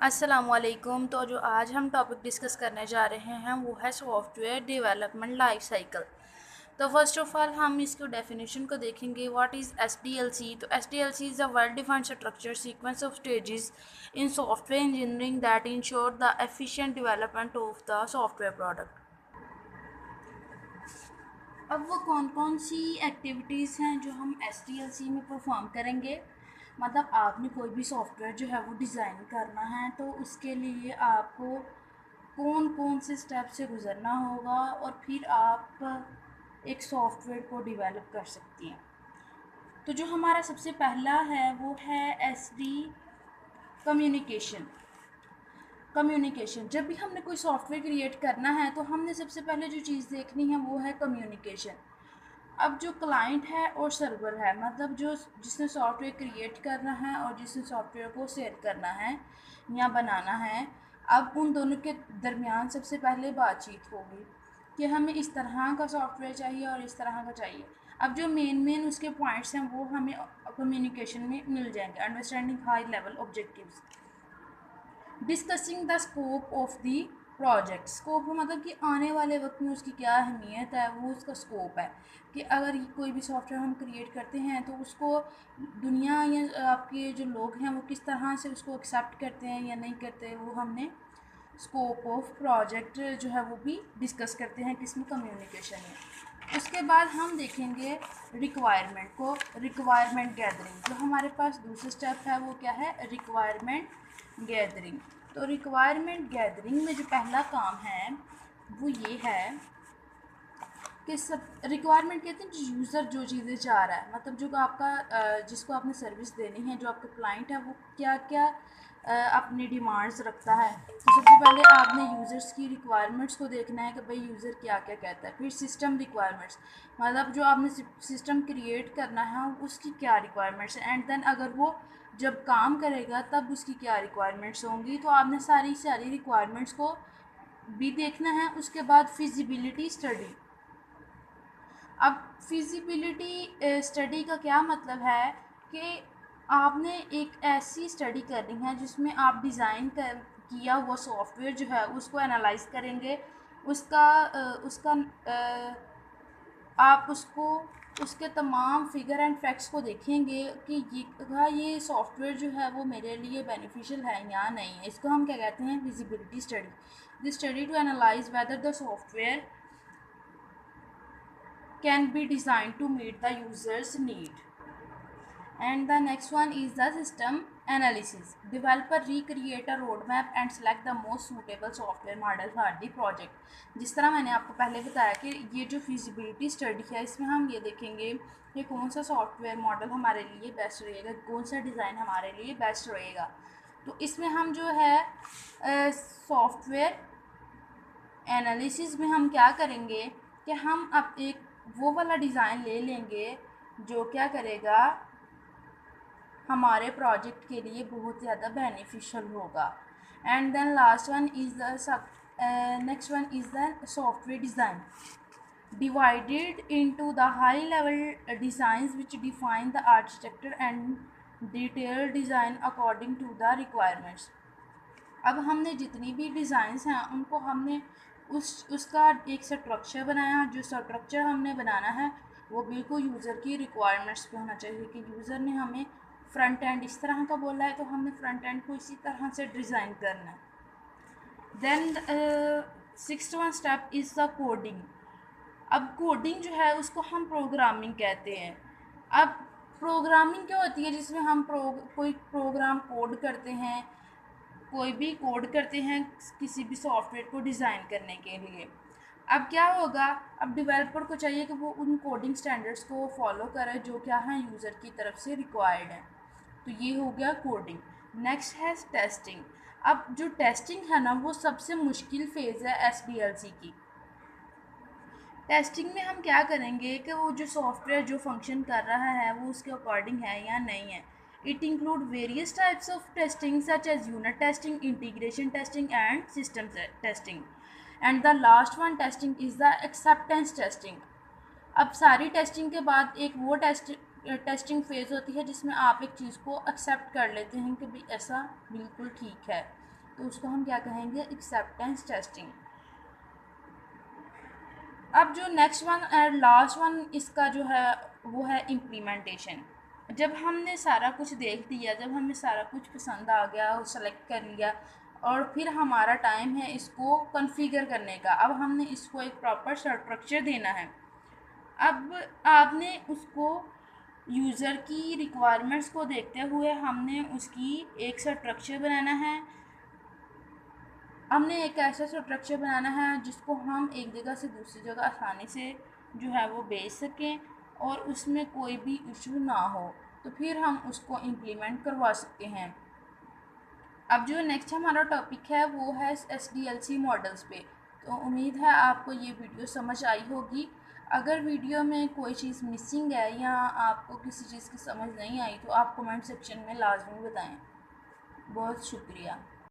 अस्सलामुअलैकुम। तो जो आज हम टॉपिक डिस्कस करने जा रहे हैं वो है सॉफ्टवेयर डेवलपमेंट लाइफ साइकिल। तो फर्स्ट ऑफ ऑल हम इसको डेफिनेशन को देखेंगे। What is SDLC? तो SDLC is a well defined structure sequence of stages in software engineering that ensure the efficient development of the software product. अब वो कौन कौन सी एक्टिविटीज़ हैं जो हम एसडीएलसी में परफॉर्म करेंगे। मतलब आपने कोई भी सॉफ्टवेयर जो है वो डिज़ाइन करना है तो उसके लिए आपको कौन कौन से स्टेप से गुज़रना होगा और फिर आप एक सॉफ्टवेयर को डेवलप कर सकती हैं। तो जो हमारा सबसे पहला है वो है एसडी कम्युनिकेशन। कम्युनिकेशन, जब भी हमने कोई सॉफ्टवेयर क्रिएट करना है तो हमने सबसे पहले जो चीज़ देखनी है वो है कम्युनिकेशन। अब जो क्लाइंट है और सर्वर है, मतलब जो जिसने सॉफ्टवेयर क्रिएट करना है और जिसने सॉफ्टवेयर को शेयर करना है या बनाना है, अब उन दोनों के दरमियान सबसे पहले बातचीत होगी कि हमें इस तरह का सॉफ्टवेयर चाहिए और इस तरह का चाहिए। अब जो मेन उसके पॉइंट्स हैं वो हमें कम्युनिकेशन में मिल जाएंगे। Understanding high level objectives, discussing the scope of the project. Scope मतलब कि आने वाले वक्त में उसकी क्या अहमियत है, वो उसका स्कोप है कि अगर कोई भी सॉफ्टवेयर हम क्रिएट करते हैं तो उसको दुनिया या आपके जो लोग हैं वो किस तरह से उसको एक्सेप्ट करते हैं या नहीं करते, वो हमने स्कोप ऑफ प्रोजेक्ट जो है वो भी डिस्कस करते हैं किसमें, कम्युनिकेशन में। उसके बाद हम देखेंगे रिक्वायरमेंट को, रिक्वायरमेंट गैदरिंग। जो हमारे पास दूसरा स्टेप है वो क्या है, रिक्वायरमेंट गैदरिंग। तो रिक्वायरमेंट गैदरिंग में जो पहला काम है वो ये है कि सब रिक्वायरमेंट कहते हैं जो यूज़र जो चीज़ें चाह रहा है, मतलब जो आपका जिसको आपने सर्विस देनी है, जो आपका क्लाइंट है वो क्या क्या अपनी डिमांड्स रखता है। तो सबसे पहले आपने यूज़र्स की रिक्वायरमेंट्स को देखना है कि भाई यूज़र क्या क्या कहता है। फिर सिस्टम रिक्वायरमेंट्स, मतलब जो आपने सिस्टम क्रिएट करना है उसकी क्या रिक्वायरमेंट्स हैं, एंड देन अगर वो जब काम करेगा तब उसकी क्या रिक्वायरमेंट्स होंगी। तो आपने सारी सारी रिक्वायरमेंट्स को भी देखना है। उसके बाद फिजिबिलिटी स्टडी। अब फिजिबिलिटी स्टडी का क्या मतलब है कि आपने एक ऐसी स्टडी करनी है जिसमें आप डिज़ाइन कर किया हुआ सॉफ्टवेयर जो है उसको एनालाइज करेंगे। उसका आप उसको उसके तमाम फिगर एंड फैक्ट्स को देखेंगे कि ये सॉफ्टवेयर जो है वो मेरे लिए बेनिफिशियल है या नहीं है। इसको हम क्या कहते हैं, feasibility study. The study to analyse whether the software can be designed to meet the user's need. And the next one is the system analysis. Developer recreate a roadmap and select the most suitable software model for the project। जिस तरह मैंने आपको पहले बताया कि ये जो feasibility study है इसमें हम ये देखेंगे कि कौन सा सॉफ्टवेयर मॉडल हमारे लिए बेस्ट रहेगा, कौन सा डिज़ाइन हमारे लिए बेस्ट रहेगा। तो इसमें हम जो है सॉफ्टवेयर एनालिसिस में हम क्या करेंगे कि हम अब एक वो वाला डिज़ाइन ले लेंगे जो क्या करेगा, हमारे प्रोजेक्ट के लिए बहुत ज़्यादा बेनिफिशियल होगा। And then last one is the next one is the software design divided into the high level designs which define the architecture and detailed design according to the requirements। अब हमने जितनी भी designs हैं उनको हमने उसका एक स्ट्रक्चर बनाया। जो स्ट्रक्चर हमने बनाना है वो बिल्कुल यूज़र की रिक्वायरमेंट्स पे होना चाहिए कि यूज़र ने हमें फ्रंट एंड इस तरह का बोला है तो हमने फ्रंट एंड को इसी तरह से डिज़ाइन करना है। Then sixth one step is the coding. अब कोडिंग जो है उसको हम प्रोग्रामिंग कहते हैं। अब प्रोग्रामिंग क्या होती है, जिसमें हम कोई प्रोग्राम कोड करते हैं, कोई भी कोड करते हैं किसी भी सॉफ्टवेयर को डिज़ाइन करने के लिए। अब क्या होगा, अब डेवलपर को चाहिए कि वो उन कोडिंग स्टैंडर्ड्स को फॉलो करे जो क्या है यूज़र की तरफ से रिक्वायर्ड है। तो ये हो गया कोडिंग। नेक्स्ट है टेस्टिंग। अब जो टेस्टिंग है ना वो सबसे मुश्किल फेज़ है एसडीएलसी की। टेस्टिंग में हम क्या करेंगे कि वो जो सॉफ्टवेयर जो फंक्शन कर रहा है वो उसके अकॉर्डिंग है या नहीं है। It include various types of testing such as unit testing, integration testing and system testing. And the last one testing is the acceptance testing. अब सारी टेस्टिंग के बाद एक वो टेस्टिंग फेज़ होती है जिसमें आप एक चीज़ को एक्सेप्ट कर लेते हैं कि भाई ऐसा बिल्कुल ठीक है। तो उसको हम क्या कहेंगे, एक्सेप्टेंस टेस्टिंग। अब जो next one and last one इसका जो है वो है इम्प्लीमेंटेशन। जब हमने सारा कुछ देख लिया, जब हमें सारा कुछ पसंद आ गया, सेलेक्ट कर लिया, और फिर हमारा टाइम है इसको कॉन्फ़िगर करने का। अब हमने इसको एक प्रॉपर स्ट्रक्चर देना है। अब आपने उसको यूज़र की रिक्वायरमेंट्स को देखते हुए हमने उसकी एक स्ट्रक्चर बनाना है। हमने एक ऐसा स्ट्रक्चर बनाना है जिसको हम एक जगह से दूसरी जगह आसानी से जो है वो भेज सकें और उसमें कोई भी इशू ना हो, तो फिर हम उसको इम्प्लीमेंट करवा सकते हैं। अब जो नेक्स्ट हमारा टॉपिक है वो है SDLC मॉडल्स पे। तो उम्मीद है आपको ये वीडियो समझ आई होगी। अगर वीडियो में कोई चीज़ मिसिंग है या आपको किसी चीज़ की समझ नहीं आई तो आप कमेंट सेक्शन में लाजमी बताएं। बहुत शुक्रिया।